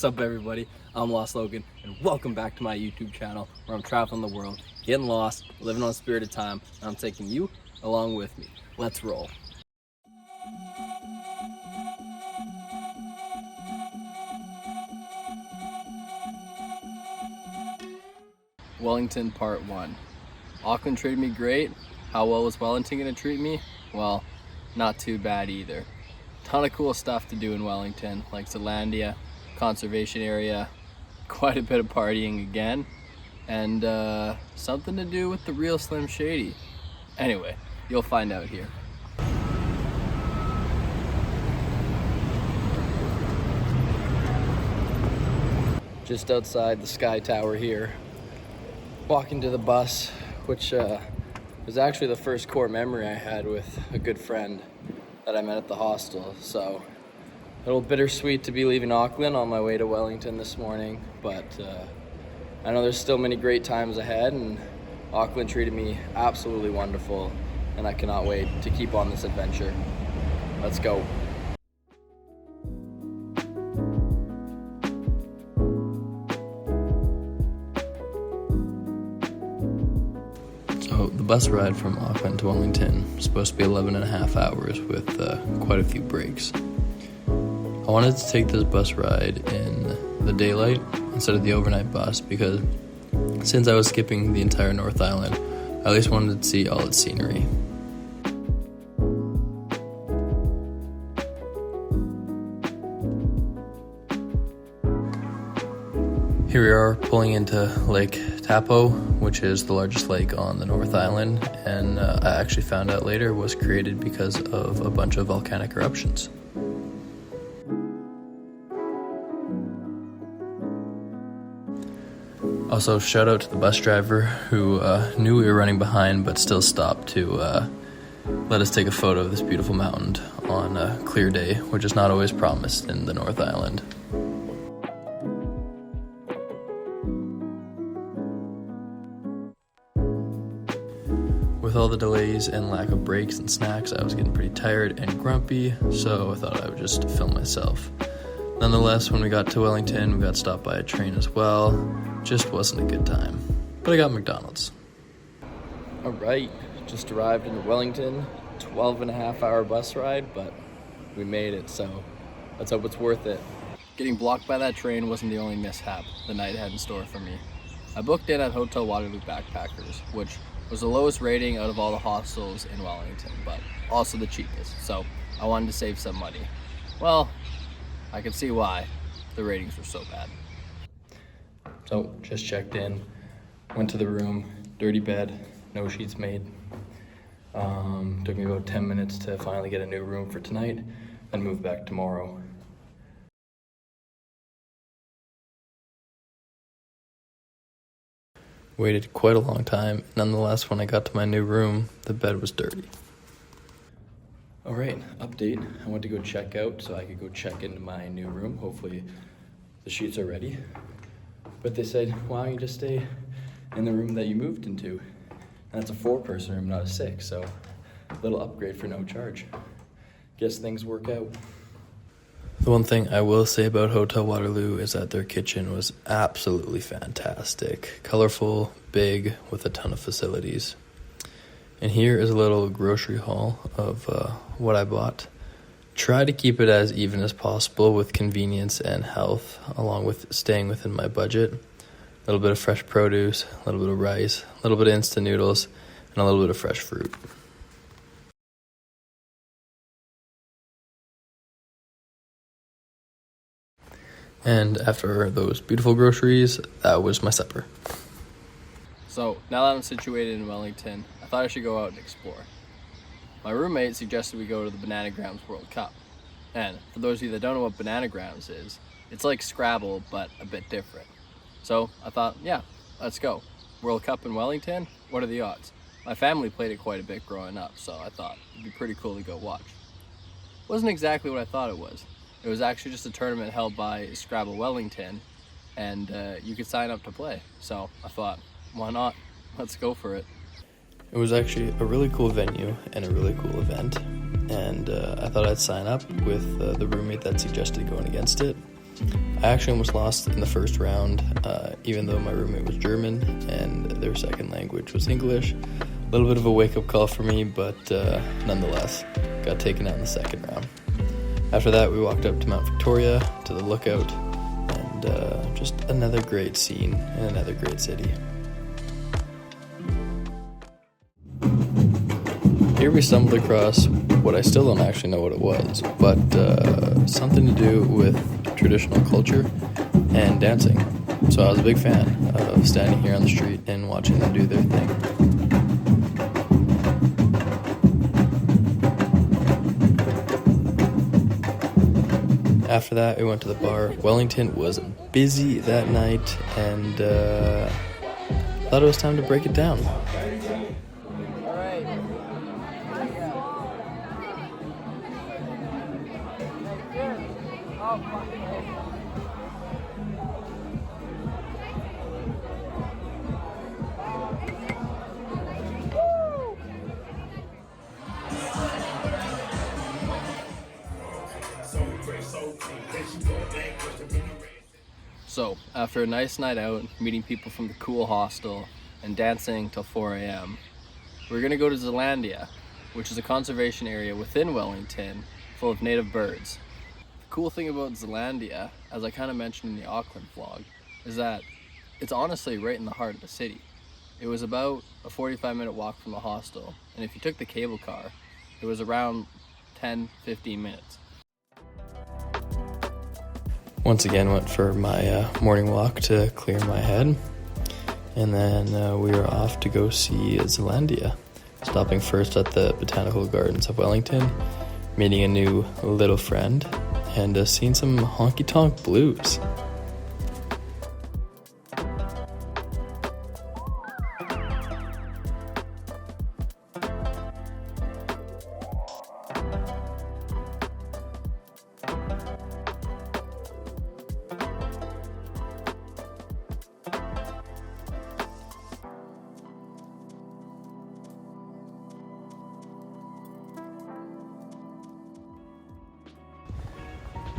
What's up everybody, I'm Lost Logan and welcome back to my YouTube channel where I'm traveling the world, getting lost, living on a spirit of time, and I'm taking you along with me. Let's roll. Wellington Part 1. Auckland treated me great. How well was Wellington gonna treat me? Well, not too bad either. Ton of cool stuff to do in Wellington, like Zealandia, conservation area, quite a bit of partying again, and something to do with the real Slim Shady. Anyway, you'll find out here. Just outside the Sky Tower here, walking to the bus, which was actually the first core memory I had with a good friend that I met at the hostel. So a little bittersweet to be leaving Auckland on my way to Wellington this morning, but I know there's still many great times ahead, and Auckland treated me absolutely wonderful, and I cannot wait to keep on this adventure. Let's go. So the bus ride from Auckland to Wellington is supposed to be 11.5 hours with quite a few breaks. I wanted to take this bus ride in the daylight instead of the overnight bus because since I was skipping the entire North Island, I at least wanted to see all its scenery. Here we are pulling into Lake Taupo, which is the largest lake on the North Island, and I actually found out later was created because of a bunch of volcanic eruptions. Also, shout out to the bus driver who knew we were running behind but still stopped to let us take a photo of this beautiful mountain on a clear day, which is not always promised in the North Island. With all the delays and lack of breaks and snacks, I was getting pretty tired and grumpy, so I thought I would just film myself. Nonetheless, when we got to Wellington, we got stopped by a train as well. Just wasn't a good time. But I got McDonald's. Alright, just arrived in Wellington. 12.5 hour bus ride, but we made it, so let's hope it's worth it. Getting blocked by that train wasn't the only mishap the night had in store for me. I booked in at Hotel Waterloo Backpackers, which was the lowest rating out of all the hostels in Wellington, but also the cheapest, so I wanted to save some money. Well, I can see why the ratings were so bad. So, just checked in, went to the room, dirty bed, no sheets made. Took me about 10 minutes to finally get a new room for tonight, then move back tomorrow. Waited quite a long time. Nonetheless, when I got to my new room, the bed was dirty. Alright, update. I went to go check out so I could go check into my new room. Hopefully the sheets are ready. But they said, why don't you just stay in the room that you moved into? And that's a 4-person room, not a 6, so a little upgrade for no charge. Guess things work out. The one thing I will say about Hotel Waterloo is that their kitchen was absolutely fantastic. Colorful, big, with a ton of facilities. And here is a little grocery haul of what I bought. Try to keep it as even as possible with convenience and health, along with staying within my budget. A little bit of fresh produce, a little bit of rice, a little bit of instant noodles, and a little bit of fresh fruit. And after those beautiful groceries, that was my supper. So, now that I'm situated in Wellington, I thought I should go out and explore. My roommate suggested we go to the Bananagrams World Cup. And for those of you that don't know what Bananagrams is, it's like Scrabble, but a bit different. So I thought, yeah, let's go. World Cup in Wellington? What are the odds? My family played it quite a bit growing up, so I thought it'd be pretty cool to go watch. It wasn't exactly what I thought it was. It was actually just a tournament held by Scrabble Wellington, and you could sign up to play. So I thought, why not? Let's go for it. It was actually a really cool venue and a really cool event, and I thought I'd sign up with the roommate that suggested going against it. I actually almost lost in the first round, even though my roommate was German and their second language was English. A little bit of a wake-up call for me, but nonetheless, got taken out in the second round. After that, we walked up to Mount Victoria, to the lookout, and just another great scene in another great city. Here we stumbled across what I still don't actually know what it was, but something to do with traditional culture and dancing. So I was a big fan of standing here on the street and watching them do their thing. After that, we went to the bar. Wellington was busy that night, and thought it was time to break it down. So, after a nice night out, meeting people from the cool hostel, and dancing till 4 a.m., we're gonna go to Zealandia, which is a conservation area within Wellington full of native birds. The cool thing about Zealandia, as I kind of mentioned in the Auckland vlog, is that it's honestly right in the heart of the city. It was about a 45-minute walk from the hostel, and if you took the cable car, it was around 10-15 minutes. Once again, went for my morning walk to clear my head, and then we were off to go see Zealandia, stopping first at the Botanical Gardens of Wellington, meeting a new little friend, and seeing some honky-tonk blues.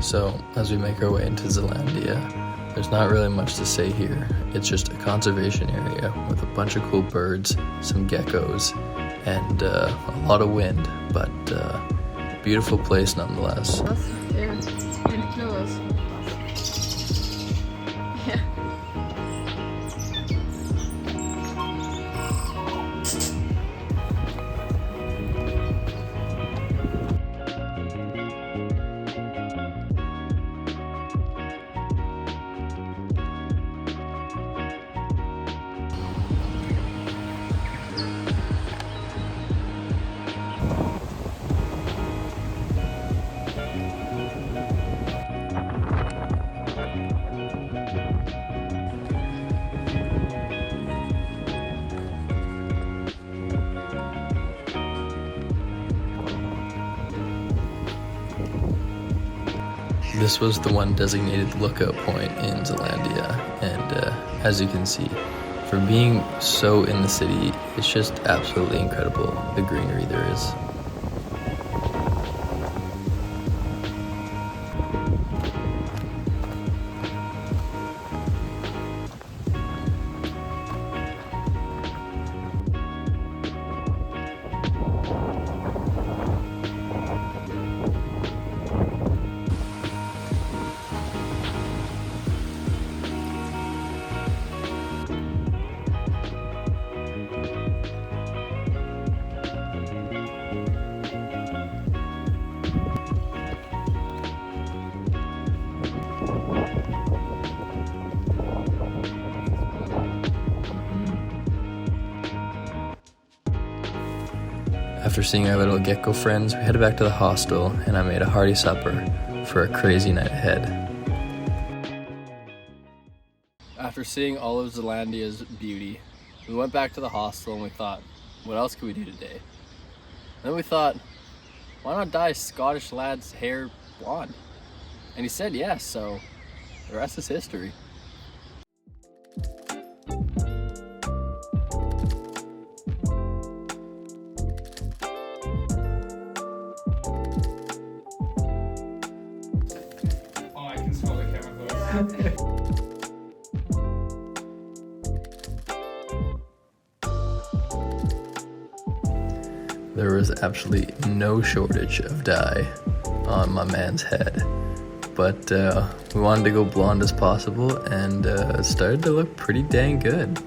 So, as we make our way into Zealandia, there's not really much to say here. It's just a conservation area with a bunch of cool birds, some geckos, and a lot of wind, but beautiful place nonetheless. This was the one designated lookout point in Zealandia, and as you can see, for being so in the city, it's just absolutely incredible, the greenery there is. After seeing our little gecko friends, we headed back to the hostel, and I made a hearty supper for a crazy night ahead. After seeing all of Zealandia's beauty, we went back to the hostel and we thought, what else could we do today? And then we thought, why not dye Scottish lad's hair blonde? And he said yes, so the rest is history. I can smell the chemical. There was absolutely no shortage of dye on my man's head, but we wanted to go blonde as possible, and it started to look pretty dang good.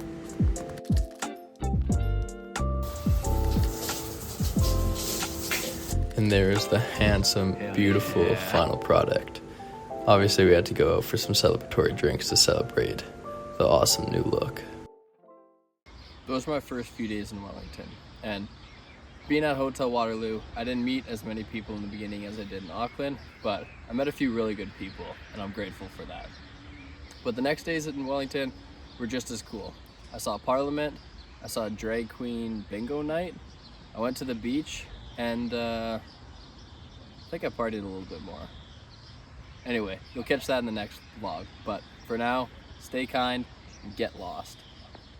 And there's the handsome, beautiful final product. Obviously, we had to go out for some celebratory drinks to celebrate the awesome new look. Those were my first few days in Wellington, and being at Hotel Waterloo, I didn't meet as many people in the beginning as I did in Auckland, but I met a few really good people, and I'm grateful for that. But the next days in Wellington were just as cool. I saw Parliament, I saw a drag queen bingo night, I went to the beach, and I think I partied a little bit more. Anyway, you'll catch that in the next vlog, but for now, stay kind and get lost.